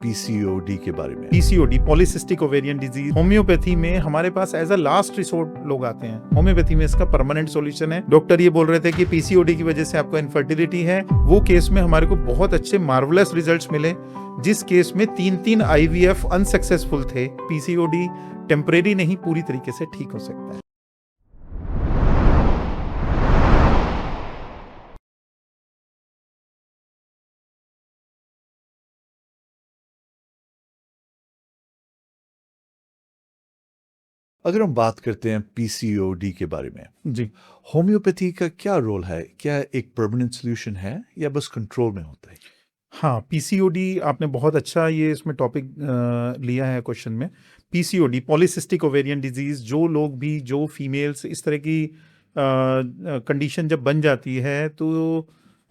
PCOD के बारे में। PCOD polycystic ovarian disease homeopathy में हमारे पास एज अ लास्ट रिसोर्ट लोग आते हैं। होम्योपैथी में इसका परमानेंट सॉल्यूशन है। डॉक्टर ये बोल रहे थे कि पीसीओडी की वजह से आपको इनफर्टिलिटी है। वो केस में हमारे को बहुत अच्छे मार्वलस रिजल्ट्स मिले, जिस केस में 3 आईवीएफ अनसक्सेसफुल थे। पीसीओडी टेम्परेरी नहीं, पूरी तरीके से ठीक हो सकता है। अगर हम बात करते हैं पीसीओडी के बारे में, जी, होम्योपैथी का क्या रोल है? क्या एक परमानेंट सॉल्यूशन है या बस कंट्रोल में होता है? हाँ, पीसीओडी आपने बहुत अच्छा ये इसमें टॉपिक लिया है क्वेश्चन में। पीसीओडी पॉलीसिस्टिक ओवेरियन डिजीज, जो फीमेल्स इस तरह की कंडीशन जब बन जाती है तो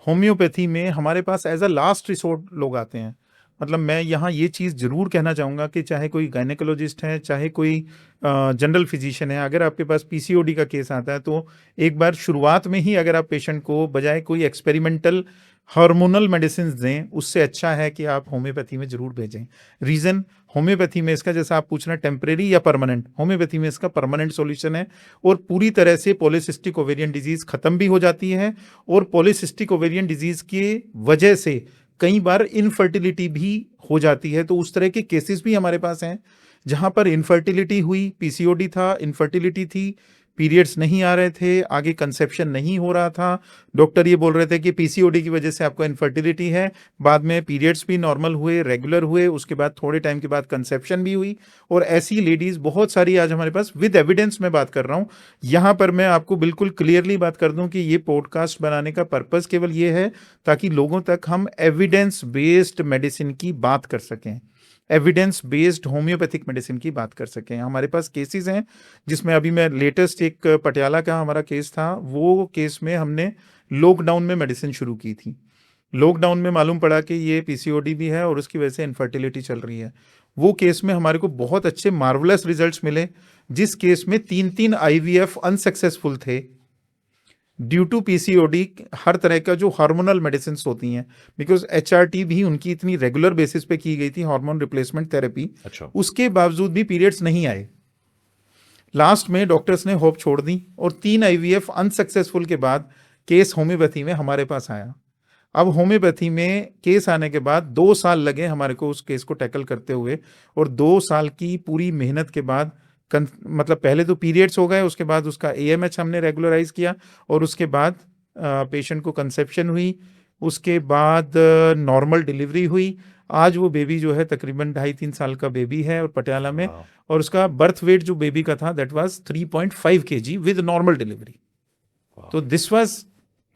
होम्योपैथी में हमारे पास एज अ लास्ट रिसोर्ट लोग आते हैं। मतलब मैं यहाँ ये चीज़ ज़रूर कहना चाहूँगा कि चाहे कोई गायनेकोलॉजिस्ट है, चाहे कोई जनरल फिजिशियन है, अगर आपके पास पीसीओडी का केस आता है तो एक बार शुरुआत में ही अगर आप पेशेंट को बजाय कोई एक्सपेरिमेंटल हार्मोनल मेडिसिन दें, उससे अच्छा है कि आप होम्योपैथी में जरूर भेजें। रीज़न, होम्योपैथी में इसका, जैसा आप पूछ रहे हैं टेम्परेरी या परमानेंट, होम्योपैथी में इसका परमानेंट सॉल्यूशन है और पूरी तरह से पॉलीसिस्टिक ओवेरियन डिजीज खत्म भी हो जाती है। और पॉलीसिस्टिक ओवेरियन डिजीज की वजह से कई बार इनफर्टिलिटी भी हो जाती है। तो उस तरह के केसेस भी हमारे पास हैं जहां पर इनफर्टिलिटी हुई, पीसीओडी था, इनफर्टिलिटी थी, पीरियड्स नहीं आ रहे थे, आगे कंसेप्शन नहीं हो रहा था। डॉक्टर ये बोल रहे थे कि पीसीओडी की वजह से आपको इनफर्टिलिटी है। बाद में पीरियड्स भी नॉर्मल हुए, रेगुलर हुए, उसके बाद थोड़े टाइम के बाद कंसेप्शन भी हुई। और ऐसी लेडीज बहुत सारी आज हमारे पास, विद एविडेंस में बात कर रहा हूँ। यहाँ पर मैं आपको बिल्कुल क्लियरली बात कर दूं कि ये पॉडकास्ट बनाने का पर्पस केवल ये है ताकि लोगों तक हम एविडेंस बेस्ड मेडिसिन की बात कर सकें, एविडेंस बेस्ड होम्योपैथिक मेडिसिन की बात कर सकें। हमारे पास केसेस हैं जिसमें अभी मैं लेटेस्ट एक पटियाला का हमारा केस था। वो केस में हमने लॉकडाउन में मेडिसिन शुरू की थी। लॉकडाउन में मालूम पड़ा कि ये पीसीओडी भी है और उसकी वजह से इनफर्टिलिटी चल रही है। वो केस में हमारे को बहुत अच्छे मार्वलस रिजल्ट्स मिले, जिस केस में 3 आईवीएफ अनसक्सेसफुल थे ड्यू टू पीसीओडी। हर तरह का जो हार्मोनल मेडिसिन होती हैं, बिकॉज एचआरटी भी उनकी इतनी रेगुलर बेसिस पे की गई थी, हार्मोन रिप्लेसमेंट थेरेपी, अच्छा, उसके बावजूद भी पीरियड्स नहीं आए। लास्ट में डॉक्टर्स ने होप छोड़ दी और 3 आईवीएफ अनसक्सेसफुल के बाद केस होम्योपैथी में हमारे पास आया। अब होम्योपैथी में केस आने के बाद 2 साल लगे हमारे को उस केस को टैकल करते हुए। और 2 साल की पूरी मेहनत के बाद मतलब पहले तो पीरियड्स हो गए, उसके बाद उसका एएमएच हमने रेगुलराइज किया और उसके बाद पेशेंट को कंसेप्शन हुई, उसके बाद नॉर्मल डिलीवरी हुई। आज वो बेबी जो है तकरीबन 2.5-3 साल का बेबी है और पटियाला में। वाह, और उसका बर्थ वेट जो बेबी का था that was 3.5 kg with normal delivery. वाह। तो this was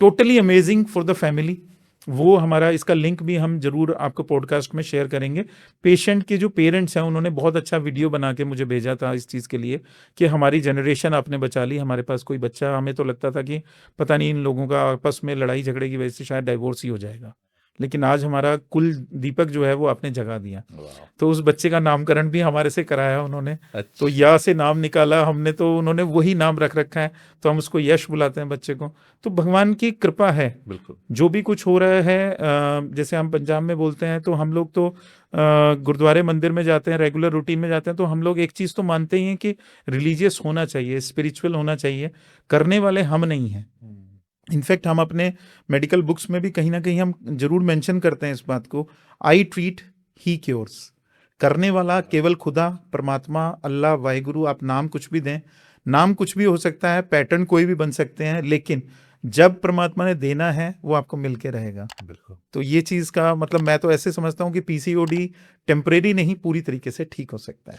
totally amazing for the family. वो हमारा, इसका लिंक भी हम जरूर आपको पॉडकास्ट में शेयर करेंगे। पेशेंट के जो पेरेंट्स हैं उन्होंने बहुत अच्छा वीडियो बना के मुझे भेजा था इस चीज़ के लिए कि हमारी जनरेशन आपने बचा ली। हमारे पास कोई बच्चा, हमें तो लगता था कि पता नहीं इन लोगों का आपस में लड़ाई झगड़े की वजह से शायद डाइवोर्स ही हो जाएगा, लेकिन आज हमारा कुल दीपक जो है वो आपने जगा दिया। वाह, तो उस बच्चे का नामकरण भी हमारे से कराया उन्होंने। तो अच्छा, या से नाम निकाला हमने, तो उन्होंने वही नाम रख रखा है, तो हम उसको यश बुलाते हैं बच्चे को। तो भगवान की कृपा है। बिल्कुल। जो भी कुछ हो रहा है, जैसे हम पंजाब में बोलते हैं, तो हम लोग तो गुरुद्वारे मंदिर में जाते हैं, रेगुलर रूटीन में जाते हैं, तो हम लोग एक चीज़ तो मानते ही हैं कि रिलीजियस होना चाहिए, स्पिरिचुअल होना चाहिए। करने वाले हम नहीं हैं। इनफैक्ट हम अपने मेडिकल बुक्स में भी कहीं ना कहीं हम जरूर मेंशन करते हैं इस बात को, आई ट्रीट ही क्योर्स। करने वाला केवल खुदा, परमात्मा, अल्लाह, वाहिगुरु, आप नाम कुछ भी दें, नाम कुछ भी हो सकता है, पैटर्न कोई भी बन सकते हैं, लेकिन जब परमात्मा ने देना है वो आपको मिल के रहेगा। बिल्कुल। तो ये चीज़ का मतलब मैं तो ऐसे समझता हूँ कि पीसीओडी टेम्परेरी नहीं, पूरी तरीके से ठीक हो सकता है।